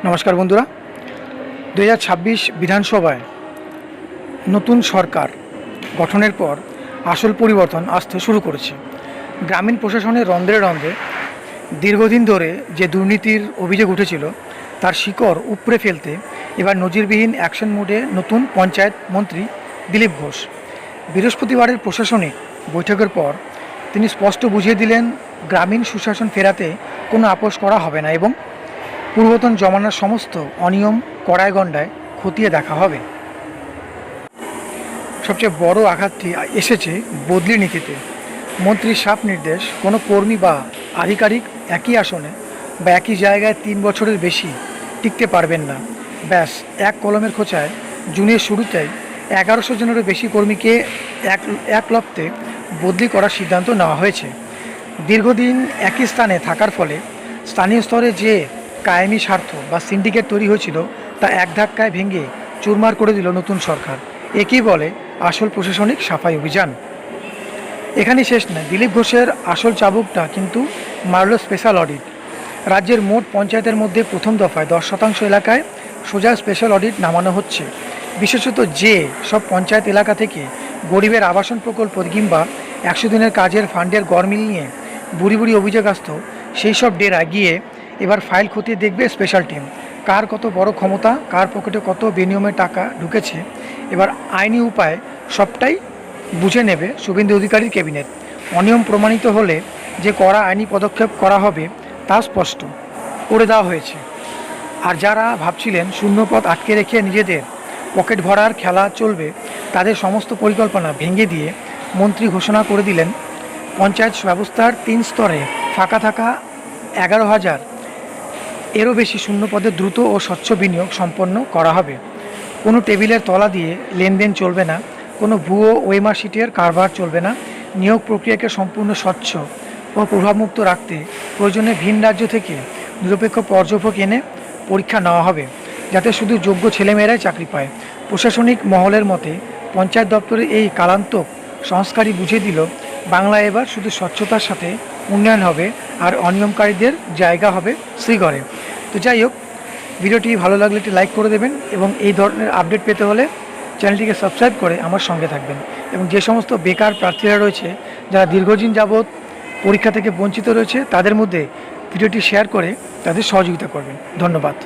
নমস্কার বন্ধুরা, 2026 বিধানসভায় নতুন সরকার গঠনের পর আসল পরিবর্তন আসতে শুরু করেছে। গ্রামীণ প্রশাসনের রন্ধ্রে রন্ধ্রে দীর্ঘদিন ধরে যে দুর্নীতির অভিযোগ উঠেছিল তার শিকড় উপড়ে ফেলতে এবার নজিরবিহীন অ্যাকশন মোডে নতুন পঞ্চায়েত মন্ত্রী দিলীপ ঘোষ। বৃহস্পতিবারের প্রশাসনিক বৈঠকের পর তিনি স্পষ্ট বুঝিয়ে দিলেন, গ্রামীণ সুশাসন ফেরাতে কোনো আপোষ করা হবে না এবং পূর্বতন জমানার সমস্ত অনিয়ম কড়ায় গণ্ডায় খতিয়ে দেখা হবে। সবচেয়ে বড় আঘাতটি এসেছে বদলি নীতিতে। মন্ত্রীর সাফ নির্দেশ, কোনো কর্মী বা আধিকারিক একই আসনে বা একই জায়গায় 3 বছরের বেশি টিকতে পারবেন না। ব্যাস, এক কলমের খোঁচায় জুনের শুরুতেই 1100 জনেরও বেশি কর্মীকে এক লপ্তে বদলি করার সিদ্ধান্ত নেওয়া হয়েছে। দীর্ঘদিন একই স্থানে থাকার ফলে স্থানীয় স্তরে যে কায়েমি স্বার্থ বা সিন্ডিকেট তৈরি হয়েছিল তা এক ধাক্কায় ভেঙে চুরমার করে দিল নতুন সরকার। একেই বলে আসল প্রশাসনিক সাফাই অভিযান। এখানেই শেষ নয়, দিলীপ ঘোষের আসল চাবুকটা কিন্তু মারল স্পেশাল অডিট। রাজ্যের মোট পঞ্চায়েতের মধ্যে প্রথম দফায় 10% এলাকায় সোজা স্পেশাল অডিট নামানো হচ্ছে। বিশেষত যে সব পঞ্চায়েত এলাকা থেকে গরিবের আবাসন প্রকল্প কিংবা 100 দিনের কাজের ফান্ডের গরমিল নিয়ে বুড়ি বুড়ি অভিযোগ আসত, সেই সব ডেরা গিয়ে এবার ফাইল খতিয়ে দেখবে স্পেশাল টিম। কার কত বড় ক্ষমতা, কার পকেটে কত বেনিয়মের টাকা ঢুকেছে, এবার আইনি উপায় সবটাই বুঝে নেবে শুভেন্দু অধিকারীর ক্যাবিনেট। অনিয়ম প্রমাণিত হলে যে কড়া আইনি পদক্ষেপ করা হবে তা স্পষ্ট করে দেওয়া হয়েছে। আর যারা ভাবছিলেন শূন্যপদ আটকে রেখে নিজেদের পকেট ভরার খেলা চলবে, তাদের সমস্ত পরিকল্পনা ভেঙে দিয়ে মন্ত্রী ঘোষণা করে দিলেন, পঞ্চায়েত ব্যবস্থার 3 স্তরে ফাঁকা থাকা 11,000 এরও বেশি শূন্য পদে দ্রুত ও স্বচ্ছ বিনিয়োগ সম্পন্ন করা হবে। কোনো টেবিলের তলা দিয়ে লেনদেন চলবে না, কোনো ভুয়ো ওয়েমার শিটের কারবার চলবে না। নিয়োগ প্রক্রিয়াকে সম্পূর্ণ স্বচ্ছ ও প্রভাবমুক্ত রাখতে প্রয়োজনে ভিন রাজ্য থেকে নিরপেক্ষ পর্যবেক্ষক এনে পরীক্ষা নেওয়া হবে, যাতে শুধু যোগ্য ছেলেমেয়েরাই চাকরি পায়। প্রশাসনিক মহলের মতে পঞ্চায়েত দপ্তরের এই কালান্তক সংস্কারই বুঝিয়ে দিল, বাংলায় এবার শুধু স্বচ্ছতার সাথে উন্নয়ন হবে আর অনিয়মকারীদের জায়গা হবে শ্রীঘরে। তো যাই হোক, ভিডিওটি ভালো লাগলে একটি লাইক করে দেবেন এবং এই ধরনের আপডেট পেতে হলে চ্যানেলটিকে সাবস্ক্রাইব করে আমার সঙ্গে থাকবেন। এবং যে সমস্ত বেকার প্রার্থীরা রয়েছে, যারা দীর্ঘদিন যাবৎ পরীক্ষা থেকে বঞ্চিত রয়েছে, তাদের মধ্যে ভিডিওটি শেয়ার করে তাদের সহযোগিতা করবেন। ধন্যবাদ।